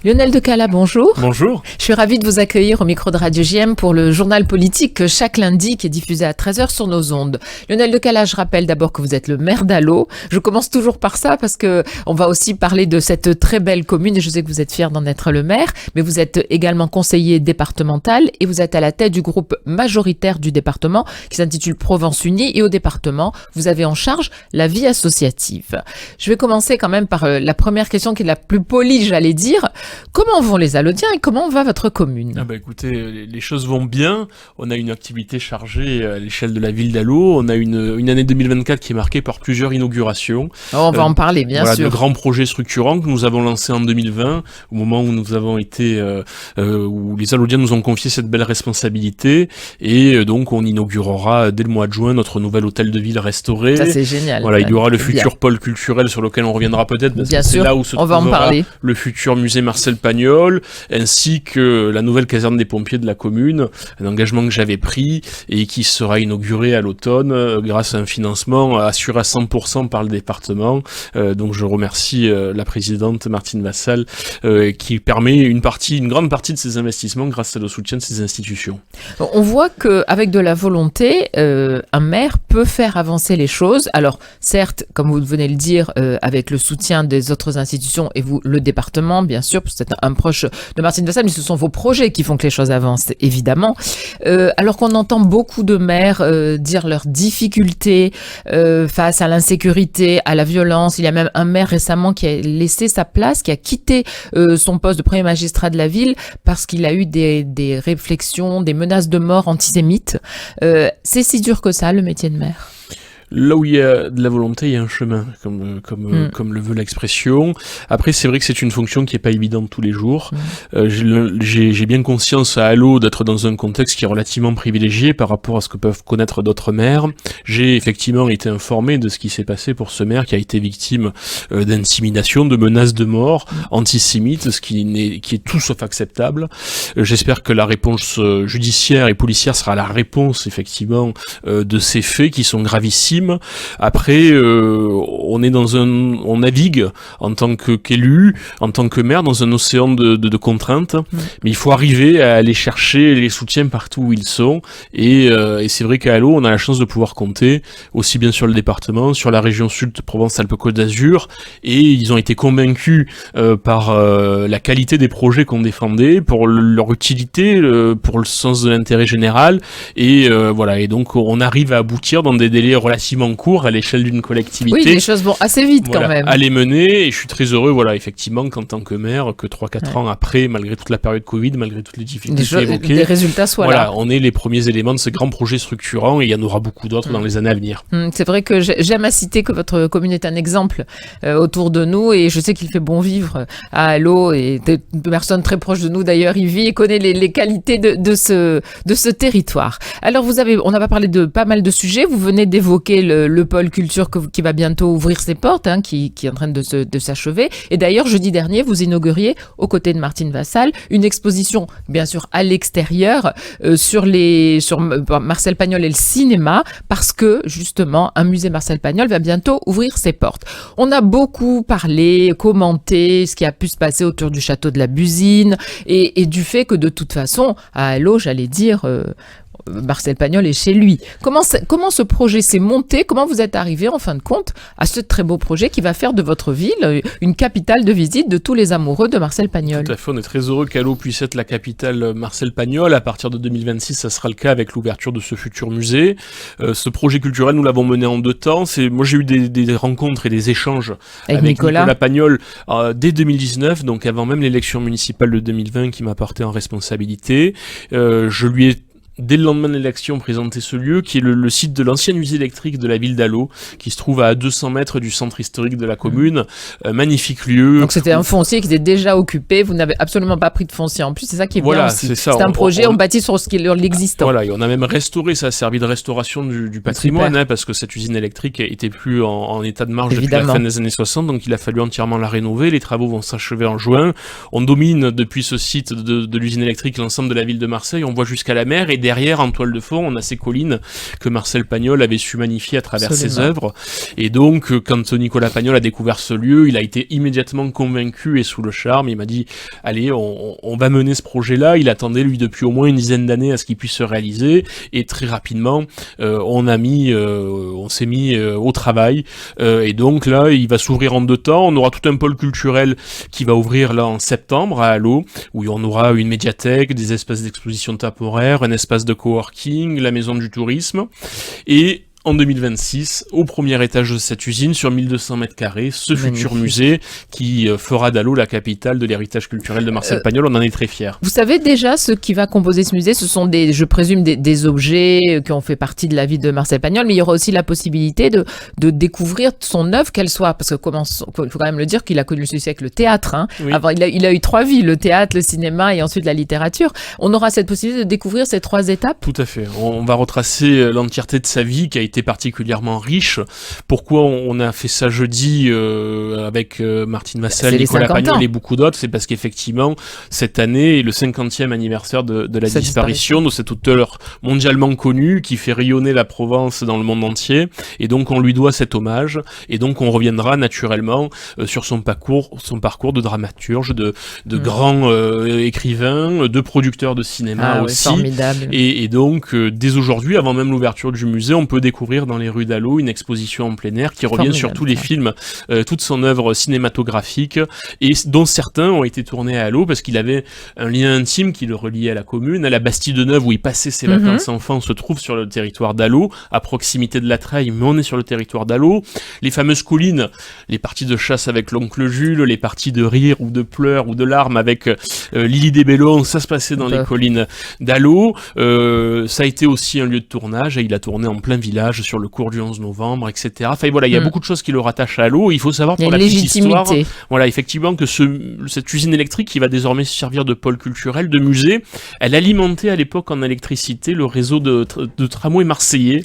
Lionel Decala, bonjour. Bonjour. Je suis ravie de vous accueillir au micro de Radio JM pour le journal politique chaque lundi qui est diffusé à 13h sur nos ondes. Lionel Decala, je rappelle d'abord que vous êtes le maire d'Allaux. Je commence toujours par ça parce que on va aussi parler de cette très belle commune et je sais que vous êtes fier d'en être le maire, mais vous êtes également conseiller départemental et vous êtes à la tête du groupe majoritaire du département qui s'intitule Provence Unie et au département, vous avez en charge la vie associative. Je vais commencer quand même par la première question qui est la plus polie, j'allais dire. Comment vont les Allodiens et comment va votre commune ? Écoutez, les choses vont bien. On a une activité chargée à l'échelle de la ville d'Allaux. On a une année 2024 qui est marquée par plusieurs inaugurations. On va en parler, bien sûr. De grands projets structurants que nous avons lancés en 2020, au moment où nous avons été, où les Allodiens nous ont confié cette belle responsabilité. Et donc, on inaugurera dès le mois de juin notre nouvel hôtel de ville restauré. Ça, c'est génial. Voilà, il y aura le futur pôle culturel sur lequel on reviendra peut-être. Parce bien que sûr, c'est là où se on va en parler. Le futur musée Marcel Pagnol, ainsi que la nouvelle caserne des pompiers de la commune, un engagement que j'avais pris et qui sera inauguré à l'automne grâce à un financement assuré à 100% par le département. Donc je remercie la présidente Martine Vassal qui permet une grande partie de ces investissements grâce à le soutien de ces institutions. On voit qu'avec de la volonté, un maire peut faire avancer les choses. Alors certes, comme vous venez de le dire, avec le soutien des autres institutions et vous, le département, bien sûr, parce que c'est un proche de Martine Vassal, mais ce sont vos projets qui font que les choses avancent, évidemment. Alors qu'on entend beaucoup de maires dire leurs difficultés face à l'insécurité, à la violence. Il y a même un maire récemment qui a laissé sa place, qui a quitté son poste de premier magistrat de la ville parce qu'il a eu des réflexions, des menaces de mort antisémites. C'est si dur que ça, le métier de maire ? Là où il y a de la volonté, il y a un chemin, comme le veut l'expression. Après, c'est vrai que c'est une fonction qui est pas évidente tous les jours. J'ai bien conscience à Allaux d'être dans un contexte qui est relativement privilégié par rapport à ce que peuvent connaître d'autres maires. J'ai effectivement été informé de ce qui s'est passé pour ce maire qui a été victime d'intimidation, de menaces de mort antisémites, ce qui est tout sauf acceptable. J'espère que la réponse judiciaire et policière sera la réponse effectivement de ces faits qui sont gravissimes. Après, on navigue en tant qu'élu, en tant que maire, dans un océan de contraintes. Mais il faut arriver à aller chercher les soutiens partout où ils sont. Et c'est vrai qu'à Allaux, on a la chance de pouvoir compter aussi bien sur le département, sur la région sud de Provence-Alpes-Côte d'Azur. Et ils ont été convaincus par la qualité des projets qu'on défendait, pour leur utilité, pour le sens de l'intérêt général. Et voilà. Et donc, on arrive à aboutir dans des délais relativement court à l'échelle d'une collectivité. Oui, les choses vont assez vite quand même. À les mener, et je suis très heureux, effectivement, qu'en tant que maire, que 3-4 ans après, malgré toute la période Covid, malgré toutes les difficultés évoquées, les résultats soient là. On est les premiers éléments de ce grand projet structurant, et il y en aura beaucoup d'autres dans les années à venir. C'est vrai que j'aime à citer que votre commune est un exemple autour de nous, et je sais qu'il fait bon vivre à Allaux, et des personnes très proches de nous d'ailleurs y vit et connaît les qualités de ce territoire. Alors on n'a pas parlé de pas mal de sujets, vous venez d'évoquer le pôle culture qui va bientôt ouvrir ses portes, qui est en train de s'achever. Et d'ailleurs, jeudi dernier, vous inauguriez, aux côtés de Martine Vassal, une exposition, bien sûr, à l'extérieur, sur Marcel Pagnol et le cinéma, parce que, justement, un musée Marcel Pagnol va bientôt ouvrir ses portes. On a beaucoup parlé, commenté ce qui a pu se passer autour du château de la Busine et du fait que, de toute façon, à Allaux, j'allais dire... Marcel Pagnol est chez lui. Comment ce projet s'est monté ? Comment vous êtes arrivé, en fin de compte, à ce très beau projet qui va faire de votre ville une capitale de visite de tous les amoureux de Marcel Pagnol ? Tout à fait, on est très heureux qu'Allaux puisse être la capitale Marcel Pagnol. À partir de 2026, ça sera le cas avec l'ouverture de ce futur musée. Ce projet culturel, nous l'avons mené en 2 temps. Moi, j'ai eu des rencontres et des échanges avec Nicolas Pagnol dès 2019, donc avant même l'élection municipale de 2020 qui m'a porté en responsabilité. Je lui ai dès le lendemain de l'élection, présenter ce lieu, qui est le site de l'ancienne usine électrique de la ville d'Allaux, qui se trouve à 200 mètres du centre historique de la commune. Magnifique lieu. Donc c'était un foncier qui était déjà occupé, vous n'avez absolument pas pris de foncier en plus, c'est ça qui est bien aussi. C'est un projet, on bâtit sur l'existant. Voilà, et on a même restauré, ça a servi de restauration du patrimoine, parce que cette usine électrique était plus en état de marche depuis la fin des années 60, donc il a fallu entièrement la rénover. Les travaux vont s'achever en juin. On domine depuis ce site de l'usine électrique l'ensemble de la ville de Marseille, on voit jusqu'à la mer, et derrière, en toile de fond, on a ces collines que Marcel Pagnol avait su magnifier à travers Absolument. ses œuvres. Et donc, quand Nicolas Pagnol a découvert ce lieu, il a été immédiatement convaincu et sous le charme. Il m'a dit, allez, on va mener ce projet-là. Il attendait, lui, depuis au moins une dizaine d'années à ce qu'il puisse se réaliser. Et très rapidement, on s'est mis au travail. Et donc là, il va s'ouvrir en 2 temps. On aura tout un pôle culturel qui va ouvrir là en septembre à Allo, où on aura une médiathèque, des espaces d'exposition temporaire, un espace de coworking, la maison du tourisme. Et en 2026, au premier étage de cette usine, sur 1200 mètres carrés, ce futur musée qui fera d'Allo la capitale de l'héritage culturel de Marcel Pagnol. On en est très fiers. Vous savez déjà ce qui va composer ce musée? Ce sont je présume, des objets qui ont fait partie de la vie de Marcel Pagnol, mais il y aura aussi la possibilité de découvrir son œuvre, qu'elle soit, parce que il faut quand même le dire qu'il a connu le succès avec le théâtre. Hein. Oui. Avant, il a eu 3 vies, le théâtre, le cinéma et ensuite la littérature. On aura cette possibilité de découvrir ces 3 étapes? Tout à fait. On va retracer l'entièreté de sa vie qui a été particulièrement riche. Pourquoi on a fait ça jeudi avec Martine Vassal, Nicolas Pagnol et beaucoup d'autres? C'est parce qu'effectivement, cette année est le 50e anniversaire de la disparition de cet auteur mondialement connu qui fait rayonner la Provence dans le monde entier. Et donc, on lui doit cet hommage. Et donc, on reviendra naturellement sur son parcours de dramaturge, de grands écrivains, de producteurs de cinéma aussi. Formidable. Et donc, dès aujourd'hui, avant même l'ouverture du musée, on peut découvrir dans les rues d'Allo une exposition en plein air qui revient sur tous les films, toute son œuvre cinématographique, et dont certains ont été tournés à Allo parce qu'il avait un lien intime qui le reliait à la commune. À la Bastille de Neuve, où il passait ses vacances enfants, se trouve sur le territoire d'Allo, à proximité de la Treille, mais on est sur le territoire d'Allo. Les fameuses collines, les parties de chasse avec l'oncle Jules, les parties de rire ou de pleurs ou de larmes avec Lily des Bellons, ça se passait dans les collines d'Allo. Ça a été aussi un lieu de tournage, et il a tourné en plein village sur le cours du 11 novembre, etc. Enfin voilà, il y a beaucoup de choses qui le rattachent à Allo. Il faut savoir pour la petite histoire, voilà, effectivement, que cette usine électrique qui va désormais servir de pôle culturel, de musée, elle alimentait à l'époque en électricité le réseau de tramway marseillais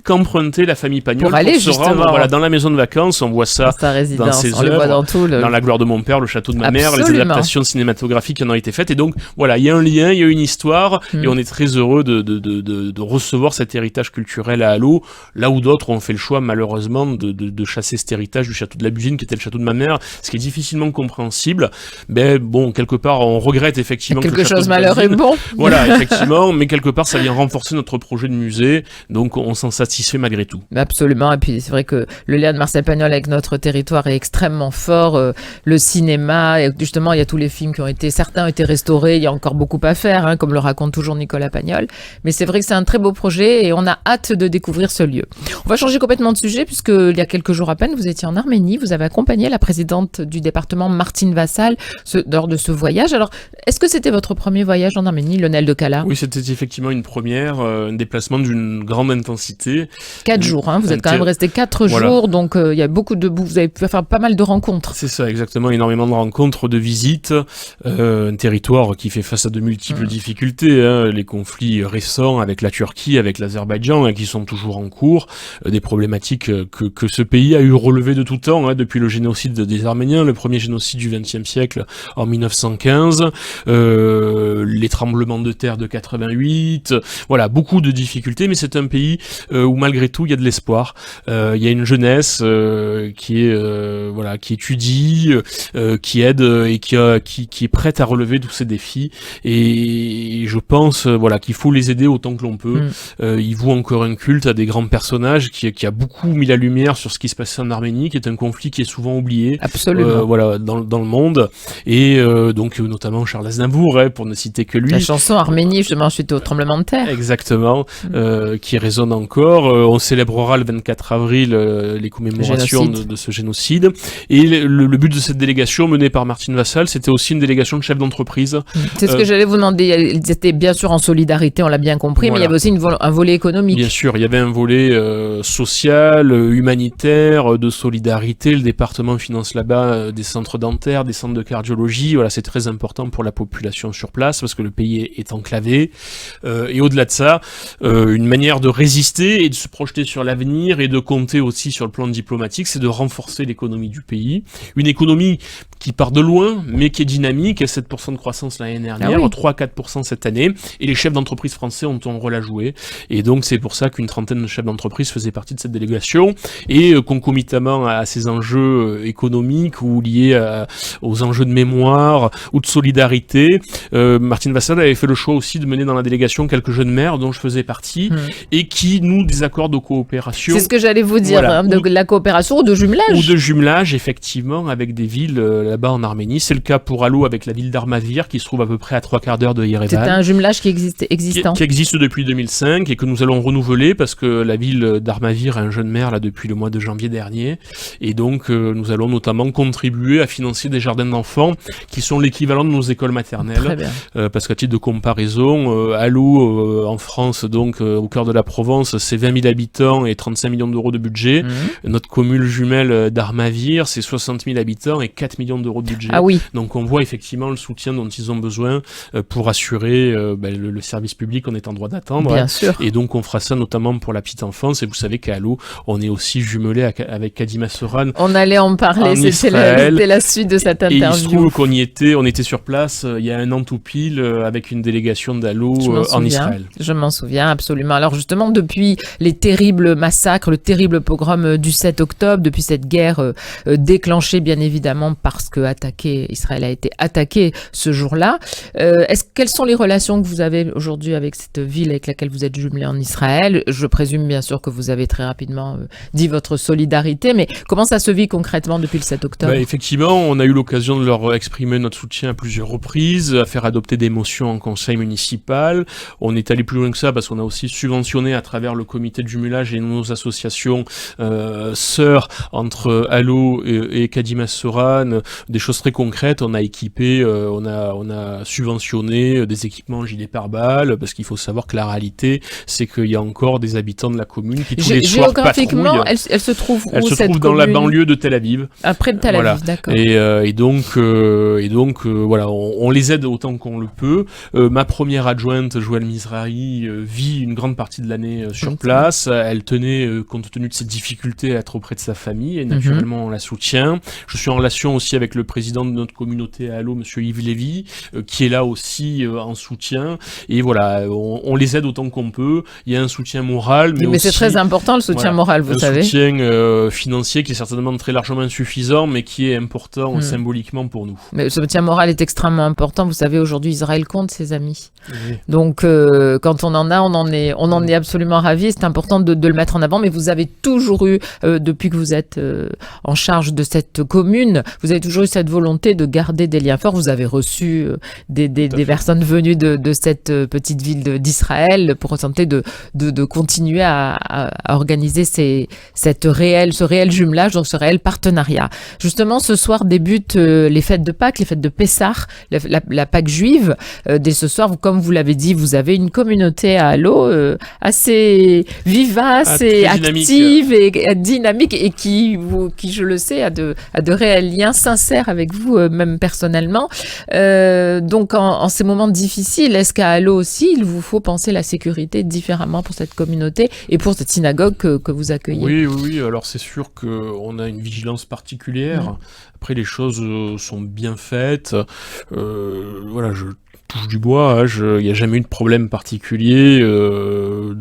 qu'empruntait la famille Pagnol pour aller se rendre dans la maison de vacances. On voit ça dans ses œuvres, dans La gloire de mon père, Le château de ma mère, les adaptations cinématographiques qui en ont été faites. Et donc voilà, il y a un lien, il y a une histoire, et on est très heureux de recevoir cet héritage culturel à Allo, là où d'autres ont fait le choix malheureusement de chasser cet héritage du château de la Bugine qui était le château de ma mère, ce qui est difficilement compréhensible. Mais bon, quelque part on regrette effectivement quelque chose malheur est bon. Voilà, effectivement, mais quelque part ça vient renforcer notre projet de musée, donc on s'en satisfait malgré tout. Absolument, et puis c'est vrai que le lien de Marcel Pagnol avec notre territoire est extrêmement fort. Le cinéma, et justement il y a tous les films qui ont été, certains ont été restaurés, il y a encore beaucoup à faire, hein, comme le raconte toujours Nicolas Pagnol, mais c'est vrai que c'est un très beau projet et on a hâte de découvrir ce lieu. On va changer complètement de sujet, puisque il y a quelques jours à peine, vous étiez en Arménie, vous avez accompagné la présidente du département Martine Vassal lors de ce voyage. Alors, est-ce que c'était votre premier voyage en Arménie, Lionel de Cala? Oui, c'était effectivement une première, un déplacement d'une grande intensité. 4 jours, hein, vous êtes quand même resté 4 jours, donc il y a beaucoup vous avez pu faire pas mal de rencontres. C'est ça, exactement, énormément de rencontres, de visites, un territoire qui fait face à de multiples difficultés, hein, les conflits récents avec la Turquie, avec l'Azerbaïdjan, hein, qui sont toujours en cours, des problématiques que ce pays a eu relevées de tout temps, hein, depuis le génocide des Arméniens, le premier génocide du XXe siècle en 1915, les tremblements de terre de 88, voilà, beaucoup de difficultés, mais c'est un pays où malgré tout il y a de l'espoir, il y a une jeunesse qui étudie, qui aide et qui est prête à relever tous ces défis, et je pense qu'il faut les aider autant que l'on peut. Ils vouent encore un culte à des grands personnages qui a beaucoup mis la lumière sur ce qui se passait en Arménie, qui est un conflit qui est souvent oublié. Absolument. Dans le monde, et donc notamment Charles Aznavour, hein, pour ne citer que lui. La chanson Arménie, justement, suite au tremblement de terre. Exactement, qui résonne encore. On célébrera le 24 avril les commémorations de ce génocide. Et le but de cette délégation menée par Martine Vassal, c'était aussi une délégation de chefs d'entreprise. C'est ce que j'allais vous demander. Ils étaient bien sûr en solidarité, on l'a bien compris, mais il y avait aussi un volet économique. Bien sûr, il y avait un volet social, humanitaire, de solidarité. Le département finance là-bas des centres dentaires, des centres de cardiologie. Voilà, c'est très important pour la population sur place parce que le pays est enclavé. Et au-delà de ça, une manière de résister et de se projeter sur l'avenir et de compter aussi sur le plan diplomatique, c'est de renforcer l'économie du pays. Une économie qui part de loin, mais qui est dynamique, 7% de croissance l'année dernière, 3-4% cette année, et les chefs d'entreprise français ont un rôle à jouer, et donc c'est pour ça qu'une trentaine de chefs d'entreprise faisaient partie de cette délégation, et concomitamment à ces enjeux économiques ou liés aux enjeux de mémoire ou de solidarité, Martine Vassal avait fait le choix aussi de mener dans la délégation quelques jeunes maires dont je faisais partie, et qui nous des accords de coopération. C'est ce que j'allais vous dire, voilà, de la coopération ou de jumelage. Ou de jumelage, effectivement, avec des villes là-bas en Arménie. C'est le cas pour Allo avec la ville d'Armavir, qui se trouve à peu près à 3/4 d'heure de Yerevan. C'était un jumelage qui existant. Qui existe depuis 2005 et que nous allons renouveler parce que la ville d'Armavir a un jeune maire là depuis le mois de janvier dernier. Et donc, nous allons notamment contribuer à financer des jardins d'enfants qui sont l'équivalent de nos écoles maternelles. Très bien. Parce qu'à titre de comparaison, Allo, en France, donc au cœur de la Provence, c'est 20 000 habitants et 35 millions d'euros de budget. Notre commune jumelle d'Armavir, c'est 60 000 habitants et 4 millions d'euros de budget. Ah oui. Donc on voit effectivement le soutien dont ils ont besoin pour assurer le service public qu'on est en droit d'attendre. Bien sûr. Et donc on fera ça notamment pour la petite enfance. Et vous savez qu'à Allo, on est aussi jumelé avec Kadima Soran. On allait en parler, c'était la suite de cette interview. Et il se trouve on était sur place il y a un an tout pile avec une délégation d'Allo en Israël. Je m'en souviens absolument. Alors justement, depuis les terribles massacres, le terrible pogrom du 7 octobre, depuis cette guerre déclenchée bien évidemment parce que Israël a été attaqué ce jour-là, quelles sont les relations que vous avez aujourd'hui avec cette ville avec laquelle vous êtes jumelé en Israël? Je présume bien sûr que vous avez très rapidement dit votre solidarité, mais comment ça se vit concrètement depuis le 7 octobre? Effectivement, on a eu l'occasion de leur exprimer notre soutien à plusieurs reprises, à faire adopter des motions en conseil municipal. On est allé plus loin que ça parce qu'on a aussi subventionné à travers le comité de jumelage et nos associations sœurs entre Allo et Kadima Soran, des choses très concrètes. On a équipé, on a subventionné des équipements gilets pare-balles parce qu'il faut savoir que la réalité, c'est qu'il y a encore des habitants de la commune qui tous les soirs patrouillent. Géographiquement, elle se trouve où, elle se cette trouve commune? dans la banlieue de Tel Aviv. Après de Tel Aviv, d'accord. Et donc voilà, on les aide autant qu'on le peut. Ma première adjointe, Joëlle Mizrahi, vit une grande partie de l'année sur place. Elle tenait, compte tenu de ses difficultés, à être auprès de sa famille et naturellement on la soutient. Je suis en relation aussi avec le président de notre communauté à Allo, monsieur Yves Lévy, qui est là aussi en soutien. Et voilà, on les aide autant qu'on peut. Il y a un soutien moral, mais aussi, c'est très important le soutien moral, vous savez. Un soutien financier qui est certainement très largement insuffisant, mais qui est important symboliquement pour nous. Mais le soutien moral est extrêmement important. Vous savez, aujourd'hui, Israël compte ses amis. Oui. Donc, quand on en a, on en est absolument ravis. C'est important de le mettre en avant. Mais vous avez toujours eu, depuis que vous êtes en charge de cette commune, vous avez toujours eu cette volonté de garder des liens forts. Vous avez reçu des personnes venues de cette petite ville d'Israël pour tenter de continuer à organiser ce réel jumelage, donc ce réel partenariat. Justement, ce soir débutent les fêtes de Pâques, les fêtes de Pessah, la Pâques juive. Dès ce soir, comme vous l'avez dit, vous avez une communauté à Allo assez vivace et active et dynamique et qui, je le sais, a de réels liens sincères avec vous, même personnellement. Donc, en ces moments difficiles, est-ce qu'à Allo aussi, il vous faut penser la sécurité différemment pour cette communauté et pour cette synagogue que vous accueillez? Oui. Alors, c'est sûr qu'on a une vigilance particulière. Après, les choses sont bien faites. Voilà, je touche du bois, il n'y a jamais eu de problème particulier au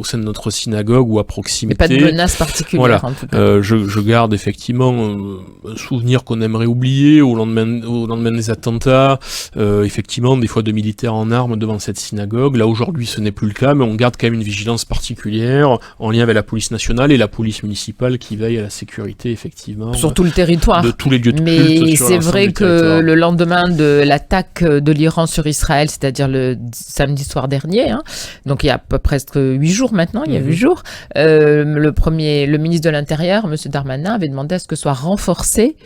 sein de notre synagogue ou à proximité. Mais pas de menace particulière, voilà. En tout cas. Je garde effectivement un souvenir qu'on aimerait oublier au lendemain des attentats. Effectivement, des fois de militaires en armes devant cette synagogue. Là, aujourd'hui, ce n'est plus le cas, mais on garde quand même une vigilance particulière en lien avec la police nationale et la police municipale qui veille à la sécurité, effectivement. Sur tout le territoire. De tous les lieux de culte. Mais c'est vrai que le lendemain de l'attaque de l'Iran sur Israël, c'est-à-dire le samedi soir dernier, donc il y a presque 8 jours maintenant, il y a 8 jours, le ministre de l'Intérieur, M. Darmanin, avait demandé à ce que soit renforcée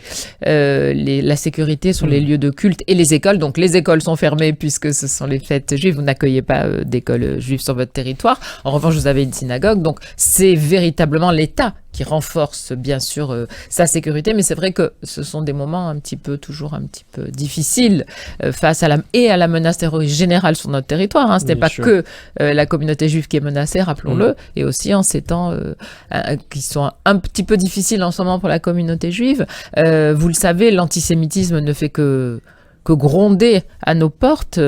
la sécurité sur les lieux de culte et les écoles. Donc les écoles sont fermées puisque ce sont les fêtes juives, vous n'accueillez pas d'école juive sur votre territoire. En revanche, vous avez une synagogue, donc c'est véritablement l'État qui renforce bien sûr sa sécurité, mais c'est vrai que ce sont des moments toujours un petit peu difficiles face à la menace terroriste générale sur notre territoire. Hein. Ce n'est pas que la communauté juive qui est menacée, rappelons-le, et aussi en ces temps qui sont un petit peu difficiles en ce moment pour la communauté juive. Vous le savez, l'antisémitisme ne fait que gronder à nos portes.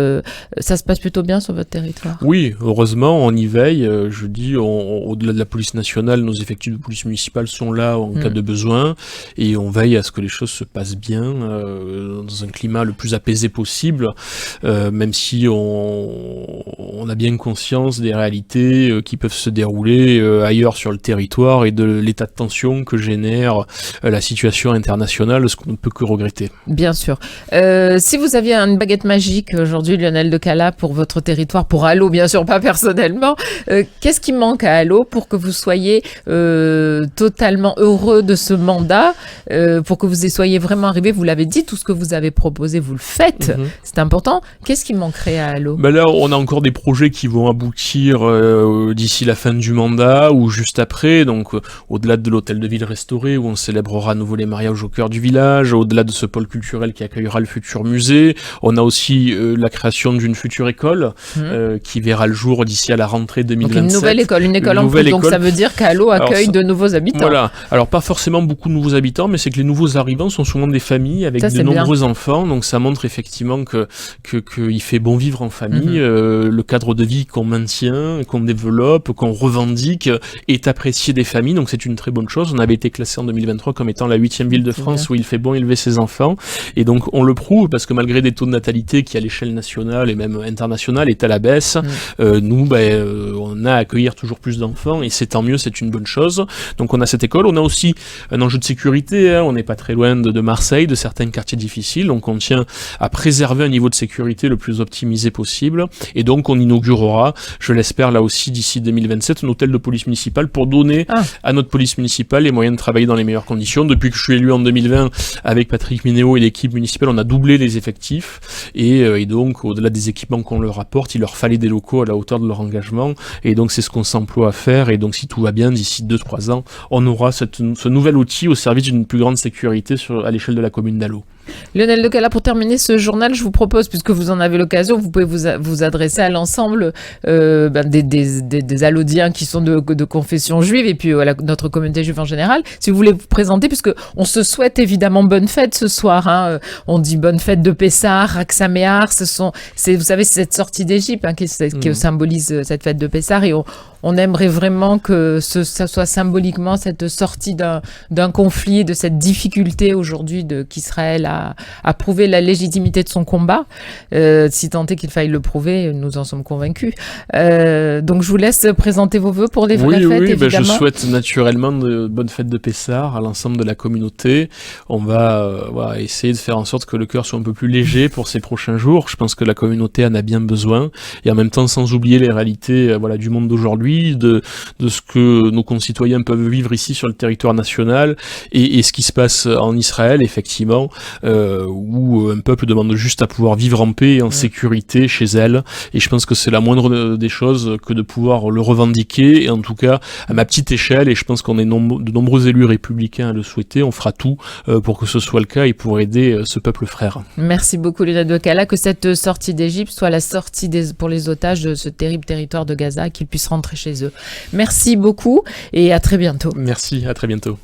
Ça se passe plutôt bien sur votre territoire? Oui, heureusement, on y veille. Je dis, au-delà de la police nationale, nos effectifs de police municipale sont là en cas de besoin, et on veille à ce que les choses se passent bien, dans un climat le plus apaisé possible, même si on a bien conscience des réalités qui peuvent se dérouler ailleurs sur le territoire et de l'état de tension que génère la situation internationale, ce qu'on ne peut que regretter. Bien sûr. Si vous aviez une baguette magique aujourd'hui, Lionel de Cala, pour votre territoire, pour Allo, bien sûr, pas personnellement, qu'est-ce qui manque à Allo pour que vous soyez totalement heureux de ce mandat, pour que vous y soyez vraiment arrivé? Vous l'avez dit, tout ce que vous avez proposé, vous le faites. C'est important. Qu'est-ce qui manquerait à Allo? Là, on a encore des projets qui vont aboutir d'ici la fin du mandat ou juste après. Donc, au-delà de l'hôtel de ville restauré, où on célébrera à nouveau les mariages au cœur du village, au-delà de ce pôle culturel qui accueillera le futur musée, on a aussi la création d'une future école qui verra le jour d'ici à la rentrée 2027. Donc une école en plus, donc ça veut dire qu'Allo accueille de nouveaux habitants. Voilà, alors pas forcément beaucoup de nouveaux habitants, mais c'est que les nouveaux arrivants sont souvent des familles avec de nombreux enfants, donc ça montre effectivement qu'il fait bon vivre en famille, le cadre de vie qu'on maintient, qu'on développe, qu'on revendique est apprécié des familles, donc c'est une très bonne chose. On avait été classé en 2023 comme étant la 8e ville de France où il fait bon élever ses enfants, et donc on le prouve parce que malgré des taux de natalité qui à l'échelle nationale et même internationale est à la baisse, nous on a à accueillir toujours plus d'enfants, et c'est tant mieux, c'est une bonne chose. Donc on a cette école, on a aussi un enjeu de sécurité, on n'est pas très loin de Marseille, de certains quartiers difficiles, donc on tient à préserver un niveau de sécurité le plus optimisé possible, et donc on inaugurera, je l'espère là aussi d'ici 2027, un hôtel de police municipale pour donner à notre police municipale les moyens de travailler dans les meilleures conditions. Depuis que je suis élu en 2020 avec Patrick Minéo et l'équipe municipale, on a doublé les effectifs, et donc au-delà des équipements qu'on leur apporte, il leur fallait des locaux à la hauteur de leur engagement, et donc c'est ce qu'on s'emploie à faire, et donc si tout va bien, d'ici 2-3 ans, on aura ce nouvel outil au service d'une plus grande sécurité à l'échelle de la commune d'Allo. Lionel de Cala, pour terminer ce journal, je vous propose, puisque vous en avez l'occasion, vous pouvez vous adresser à l'ensemble des Allodiens qui sont de confession juive, et puis à notre communauté juive en général. Si vous voulez vous présenter, puisque on se souhaite évidemment bonne fête ce soir, hein, on dit bonne fête de Pessah, Rak Sameach, vous savez, c'est cette sortie d'Égypte qui symbolise cette fête de Pessah, et on aimerait vraiment que ça soit symboliquement cette sortie d'un conflit, de cette difficulté aujourd'hui qu'Israël a prouvé la légitimité de son combat, si tant est qu'il faille le prouver, nous en sommes convaincus. Donc je vous laisse présenter vos vœux pour les vraies fêtes, évidemment. Je souhaite naturellement de bonnes fêtes de Pessah à l'ensemble de la communauté. On va essayer de faire en sorte que le cœur soit un peu plus léger pour ces prochains jours. Je pense que la communauté en a bien besoin, et en même temps sans oublier les réalités du monde d'aujourd'hui, de ce que nos concitoyens peuvent vivre ici sur le territoire national, et ce qui se passe en Israël, effectivement, où un peuple demande juste à pouvoir vivre en paix et en sécurité chez elle, et je pense que c'est la moindre des choses que de pouvoir le revendiquer, et en tout cas à ma petite échelle, et je pense qu'on est de nombreux élus républicains à le souhaiter, on fera tout pour que ce soit le cas et pour aider ce peuple frère. Merci beaucoup Lionel de Cala, que cette sortie d'Égypte soit la sortie pour les otages de ce terrible territoire de Gaza, qu'ils puissent rentrer chez eux. Merci beaucoup et à très bientôt. Merci, à très bientôt.